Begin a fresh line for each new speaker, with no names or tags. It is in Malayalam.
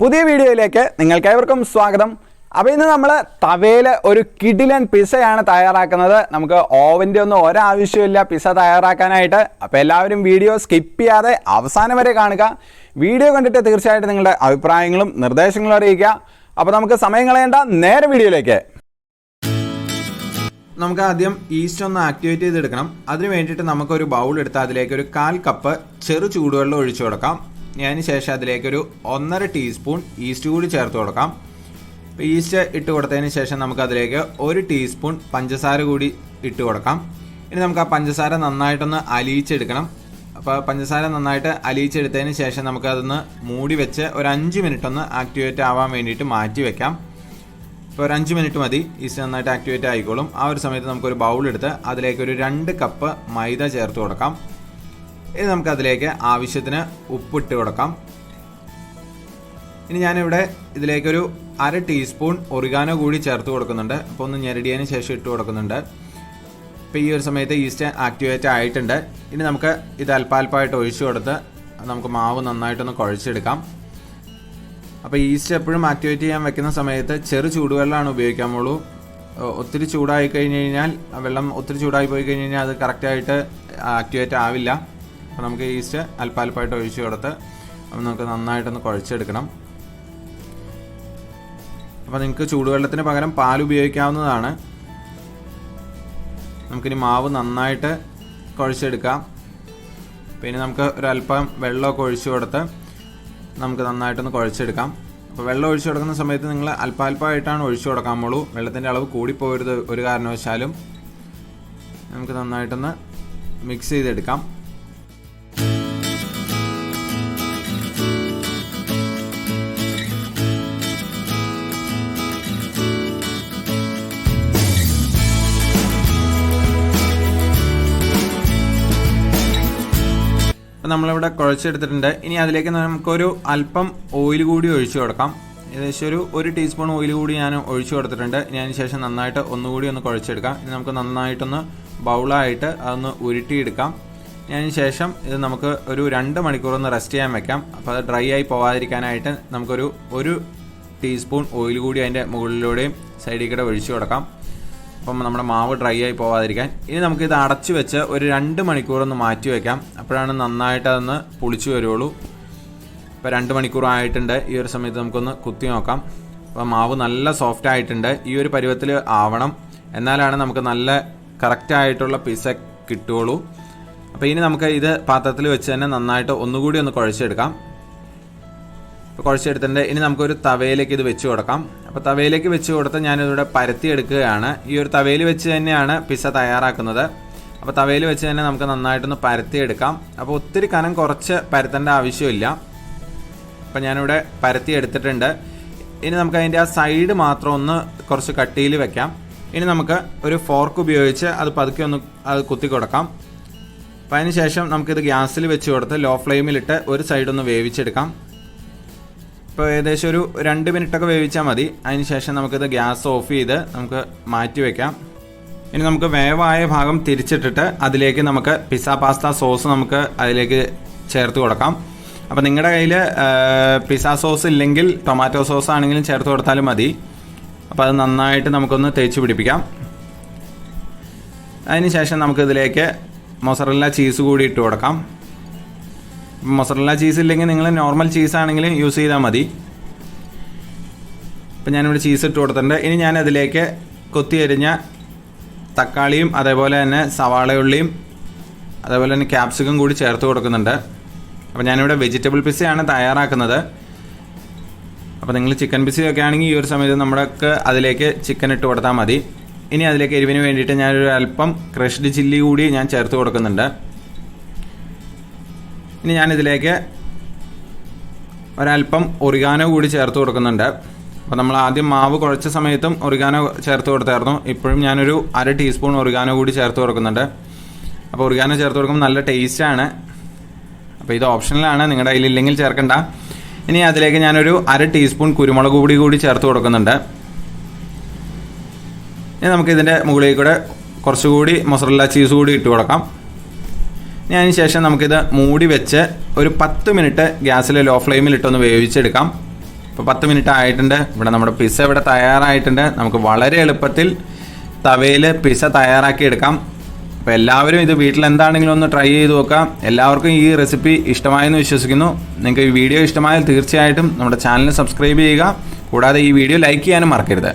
പുതിയ വീഡിയോയിലേക്ക് നിങ്ങൾക്കേവർക്കും സ്വാഗതം. അപ്പോൾ ഇന്ന് നമ്മൾ തവയിൽ ഒരു കിടിലൻ പിസയാണ് തയ്യാറാക്കുന്നത്. നമുക്ക് ഓവൻ്റെ ഒന്നും ഒരാവശ്യമില്ല പിസ തയ്യാറാക്കാനായിട്ട്. അപ്പോൾ എല്ലാവരും വീഡിയോ സ്കിപ്പ് ചെയ്യാതെ അവസാനം വരെ കാണുക. വീഡിയോ കണ്ടിട്ട് തീർച്ചയായിട്ടും നിങ്ങളുടെ അഭിപ്രായങ്ങളും നിർദ്ദേശങ്ങളും അറിയിക്കുക. അപ്പോൾ നമുക്ക് സമയം കളയേണ്ട, നേരെ വീഡിയോയിലേക്ക്. നമുക്ക് ആദ്യം ഈസ്റ്റ് ഒന്ന് ആക്ടിവേറ്റ് ചെയ്തെടുക്കണം. അതിന് വേണ്ടിയിട്ട് നമുക്കൊരു ബൗൾ എടുത്ത് അതിലേക്ക് ഒരു 1/4 കപ്പ് ചെറു ചൂടുവെള്ളം ഒഴിച്ചു കൊടുക്കാം. അതിന് ശേഷം അതിലേക്കൊരു 1.5 ടീസ്പൂൺ ഈസ്റ്റ് കൂടി ചേർത്ത് കൊടുക്കാം. അപ്പോൾ ഈസ്റ്റ് ഇട്ട് കൊടുത്തതിന് ശേഷം നമുക്ക് അതിലേക്ക് 1 ടീസ്പൂൺ പഞ്ചസാര കൂടി ഇട്ട് കൊടുക്കാം. ഇനി നമുക്ക് ആ പഞ്ചസാര നന്നായിട്ടൊന്ന് അലിയിച്ചെടുക്കണം. അപ്പോൾ പഞ്ചസാര നന്നായിട്ട് അലിയിച്ചെടുത്തതിന് ശേഷം നമുക്കതൊന്ന് മൂടി വെച്ച് ഒരു 5 മിനിറ്റ് ഒന്ന് ആക്ടിവേറ്റ് ആവാൻ വേണ്ടിയിട്ട് മാറ്റി വെക്കാം. ഇപ്പോൾ ഒരു 5 മിനിറ്റ് മതി, ഈസ്റ്റ് നന്നായിട്ട് ആക്ടിവേറ്റ് ആയിക്കോളും. ആ ഒരു സമയത്ത് നമുക്കൊരു ബൗൾ എടുത്ത് അതിലേക്ക് ഒരു 2 കപ്പ് മൈദ ചേർത്ത് കൊടുക്കാം. ഇനി നമുക്കതിലേക്ക് ആവശ്യത്തിന് ഉപ്പിട്ട് കൊടുക്കാം. ഇനി ഞാനിവിടെ ഇതിലേക്കൊരു 1/2 ടീസ്പൂൺ ഒറിഗാനോ കൂടി ചേർത്ത് കൊടുക്കുന്നുണ്ട്. അപ്പോൾ ഒന്ന് ഞെരടിയതിന് ശേഷം ഇട്ട് കൊടുക്കുന്നുണ്ട്. ഇപ്പോൾ ഈ ഒരു സമയത്ത് ഈസ്റ്റ് ആക്ടിവേറ്റ് ആയിട്ടുണ്ട്. ഇനി നമുക്ക് ഇത് അല്പാൽപ്പമായിട്ട് ഒഴിച്ചു കൊടുത്ത് നമുക്ക് മാവ് നന്നായിട്ടൊന്ന് കുഴച്ചെടുക്കാം. അപ്പോൾ ഈസ്റ്റ് എപ്പോഴും ആക്ടിവേറ്റ് ചെയ്യാൻ വെക്കുന്ന സമയത്ത് ചെറു ചൂടുവെള്ളമാണ് ഉപയോഗിക്കാമുള്ളൂ. ഒത്തിരി ചൂടായി കഴിഞ്ഞ് കഴിഞ്ഞാൽ വെള്ളം ഒത്തിരി ചൂടായി പോയി കഴിഞ്ഞ് കഴിഞ്ഞാൽ അത് കറക്റ്റായിട്ട് ആക്ടിവേറ്റ് ആവില്ല. അപ്പോൾ നമുക്ക് ഈസ്റ്റ് അല്പാൽപ്പമായിട്ട് ഒഴിച്ചു കൊടുത്ത് നമുക്ക് നന്നായിട്ടൊന്ന് കുഴച്ചെടുക്കണം. അപ്പോൾ നിങ്ങൾക്ക് ചൂടുവെള്ളത്തിന് പകരം പാൽ ഉപയോഗിക്കാവുന്നതാണ്. നമുക്കിനി മാവ് നന്നായിട്ട് കുഴച്ചെടുക്കാം. പിന്നെ നമുക്ക് ഒരല്പം വെള്ളമൊക്കെ ഒഴിച്ചു കൊടുത്ത് നമുക്ക് നന്നായിട്ടൊന്ന് കുഴച്ചെടുക്കാം. അപ്പോൾ വെള്ളം ഒഴിച്ചു കൊടുക്കുന്ന സമയത്ത് നിങ്ങൾ അല്പാൽപ്പമായിട്ടാണ് ഒഴിച്ചു കൊടുക്കാമുള്ളൂ. വെള്ളത്തിൻ്റെ അളവ് കൂടിപ്പോകരുത് ഒരു കാരണവശാലും. നമുക്ക് നന്നായിട്ടൊന്ന് മിക്സ് ചെയ്തെടുക്കാം. നമ്മളിവിടെ കുഴച്ചെടുത്തിട്ടുണ്ട്. ഇനി അതിലേക്ക് നമുക്കൊരു അല്പം ഓയിൽ കൂടി ഒഴിച്ചു കൊടുക്കാം. ഏകദേശം ഒരു ടീസ്പൂൺ ഓയിൽ കൂടി ഞാൻ ഒഴിച്ചു കൊടുത്തിട്ടുണ്ട്. ഇനി അതിന് ശേഷം നന്നായിട്ട് ഒന്നുകൂടി ഒന്ന് കുഴച്ചെടുക്കാം. ഇനി നമുക്ക് നന്നായിട്ടൊന്ന് ബൗളായിട്ട് അതൊന്ന് ഉരുട്ടിയെടുക്കാം. അതിന് ശേഷം ഇത് നമുക്ക് ഒരു 2 മണിക്കൂറൊന്ന് റെസ്റ്റ് ചെയ്യാൻ വെക്കാം. അപ്പോൾ അത് ഡ്രൈ ആയി പോകാതിരിക്കാനായിട്ട് നമുക്കൊരു ടീസ്പൂൺ ഓയിൽ കൂടി അതിൻ്റെ മുകളിലൂടെയും സൈഡിൽ കൂടെ ഒഴിച്ചു കൊടുക്കാം. അപ്പം നമ്മുടെ മാവ് ഡ്രൈ ആയി പോകാതിരിക്കാൻ. ഇനി നമുക്കിത് അടച്ചു വെച്ച് ഒരു 2 മണിക്കൂറൊന്ന് മാറ്റി വയ്ക്കാം. അപ്പോഴാണ് നന്നായിട്ട് അതൊന്ന് പുളിച്ചു വരുള്ളൂ. ഇപ്പോൾ 2 മണിക്കൂർ ആയിട്ടുണ്ട്. ഈ ഒരു സമയത്ത് നമുക്കൊന്ന് കുത്തി നോക്കാം. അപ്പോൾ മാവ് നല്ല സോഫ്റ്റ് ആയിട്ടുണ്ട്. ഈ ഒരു പരുവത്തിൽ ആവണം, എന്നാലാണ് നമുക്ക് നല്ല കറക്റ്റായിട്ടുള്ള പിസ കിട്ടുകയുള്ളൂ. അപ്പോൾ ഇനി നമുക്ക് ഇത് പാത്രത്തിൽ വെച്ച് തന്നെ നന്നായിട്ട് ഒന്നുകൂടി ഒന്ന് കുഴച്ചെടുക്കാം. ഇപ്പോൾ കുഴച്ചെടുത്തിട്ടുണ്ട്. ഇനി നമുക്കൊരു തവയിലേക്ക് ഇത് വെച്ച് കൊടുക്കാം. അപ്പോൾ തവയിലേക്ക് വെച്ച് കൊടുത്ത് ഞാനിവിടെ പരത്തിയെടുക്കുകയാണ്. ഈ ഒരു തവയിൽ വെച്ച് തന്നെയാണ് പിസ തയ്യാറാക്കുന്നത്. അപ്പോൾ തവയിൽ വെച്ച് തന്നെ നമുക്ക് നന്നായിട്ടൊന്ന് പരത്തിയെടുക്കാം. അപ്പോൾ ഒത്തിരി കനം കുറച്ച് പരത്തേണ്ട ആവശ്യമില്ല. അപ്പോൾ ഞാനിവിടെ പരത്തി എടുത്തിട്ടുണ്ട്. ഇനി നമുക്ക് അതിൻ്റെ ആ സൈഡ് മാത്രം ഒന്ന് കുറച്ച് കട്ടിയിൽ വെക്കാം. ഇനി നമുക്ക് ഒരു ഫോർക്ക് ഉപയോഗിച്ച് അത് പതുക്കെ ഒന്ന് അത് കുത്തി കൊടുക്കാം. അപ്പോൾ അതിന് ശേഷം നമുക്കിത് ഗ്യാസിൽ വെച്ച് കൊടുത്ത് ലോ ഫ്ലെയിമിലിട്ട് ഒരു സൈഡൊന്ന് വേവിച്ചെടുക്കാം. ഇപ്പോൾ ഏകദേശം ഒരു 2 മിനിറ്റൊക്കെ വേവിച്ചാൽ മതി. അതിന് ശേഷം നമുക്കിത് ഗ്യാസ് ഓഫ് ചെയ്ത് നമുക്ക് മാറ്റി വയ്ക്കാം. ഇനി നമുക്ക് വേവായ ഭാഗം തിരിച്ചിട്ടിട്ട് അതിലേക്ക് നമുക്ക് പിസ്സ പാസ്ത സോസ് നമുക്ക് അതിലേക്ക് ചേർത്ത് കൊടുക്കാം. അപ്പോൾ നിങ്ങളുടെ കയ്യിൽ പിസ്സ സോസ് ഇല്ലെങ്കിൽ ടൊമാറ്റോ സോസ് ആണെങ്കിലും ചേർത്ത് കൊടുത്താലും മതി. അപ്പോൾ അത് നന്നായിട്ട് നമുക്കൊന്ന് തേച്ച് പിടിപ്പിക്കാം. അതിന് ശേഷം നമുക്കിതിലേക്ക് മൊസറല്ല ചീസ് കൂടി ഇട്ട് കൊടുക്കാം. മൊസറല്ല ചീസ് ഇല്ലെങ്കിൽ നിങ്ങൾ നോർമൽ ചീസാണെങ്കിലും യൂസ് ചെയ്താൽ മതി. ഇപ്പം ഞാനിവിടെ ചീസ് ഇട്ട് കൊടുത്തിട്ടുണ്ട്. ഇനി ഞാൻ അതിലേക്ക് കൊത്തി അരിഞ്ഞ തക്കാളിയും അതേപോലെ തന്നെ സവാളയുള്ളിയും അതേപോലെ തന്നെ ക്യാപ്സിക്കം കൂടി ചേർത്ത് കൊടുക്കുന്നുണ്ട്. അപ്പോൾ ഞാനിവിടെ വെജിറ്റബിൾ പിസ്സയാണ് തയ്യാറാക്കുന്നത്. അപ്പോൾ നിങ്ങൾ ചിക്കൻ പിസ്സയൊക്കെ ആണെങ്കിൽ ഈ ഒരു സമയത്ത് നമ്മൾക്ക് അതിലേക്ക് ചിക്കൻ ഇട്ട് കൊടുത്താൽ മതി. ഇനി അതിലേക്ക് എരിവിന് വേണ്ടിയിട്ട് ഞാനൊരു അല്പം ക്രഷ്ഡ് ചില്ലി കൂടി ഞാൻ ചേർത്ത് കൊടുക്കുന്നുണ്ട്. ഇനി ഞാനിതിലേക്ക് ഒരല്പം ഒറിഗാനോ കൂടി ചേർത്ത് കൊടുക്കുന്നുണ്ട്. അപ്പോൾ നമ്മൾ ആദ്യം മാവ് കുഴച്ച സമയത്തും ഒറിഗാനോ ചേർത്ത് കൊടുത്തായിരുന്നു. ഇപ്പോഴും ഞാനൊരു 1/2 ടീസ്പൂൺ ഒറിഗാനോ കൂടി ചേർത്ത് കൊടുക്കുന്നുണ്ട്. അപ്പോൾ ഒറിഗാനോ ചേർത്ത് കൊടുക്കുമ്പോൾ നല്ല ടേസ്റ്റാണ്. അപ്പോൾ ഇത് ഓപ്ഷണലാണ്, നിങ്ങളുടെ കയ്യിലില്ലെങ്കിൽ ചേർക്കണ്ട. ഇനി അതിലേക്ക് ഞാനൊരു 1/2 ടീസ്പൂൺ കുരുമുളക് പൊടി കൂടി ചേർത്ത് കൊടുക്കുന്നുണ്ട്. ഇനി നമുക്കിതിൻ്റെ മുകളിൽ കൂടെ കുറച്ചുകൂടി മൊസറല്ല ചീസ് കൂടി ഇട്ട് കൊടുക്കാം. അതിന് ശേഷം നമുക്കിത് മൂടി വെച്ച് ഒരു 10 മിനിറ്റ് ഗ്യാസിൽ ലോ ഫ്ലെയിമിലിട്ടൊന്ന് വേവിച്ചെടുക്കാം. ഇപ്പോൾ 10 മിനിറ്റ് ആയിട്ടുണ്ട്. ഇവിടെ നമ്മുടെ പിസ്സ ഇവിടെ തയ്യാറായിട്ടുണ്ട്. നമുക്ക് വളരെ എളുപ്പത്തിൽ തവയിൽ പിസ്സ തയ്യാറാക്കി എടുക്കാം. അപ്പോൾ എല്ലാവരും ഇത് വീട്ടിൽ എന്താണെങ്കിലും ഒന്ന് ട്രൈ ചെയ്ത് നോക്കാം. എല്ലാവർക്കും ഈ റെസിപ്പി ഇഷ്ടമായെന്ന് വിശ്വസിക്കുന്നു. നിങ്ങൾക്ക് ഈ വീഡിയോ ഇഷ്ടമായാൽ തീർച്ചയായിട്ടും നമ്മുടെ ചാനൽ സബ്സ്ക്രൈബ് ചെയ്യുക. കൂടാതെ ഈ വീഡിയോ ലൈക്ക് ചെയ്യാനും മറക്കരുത്.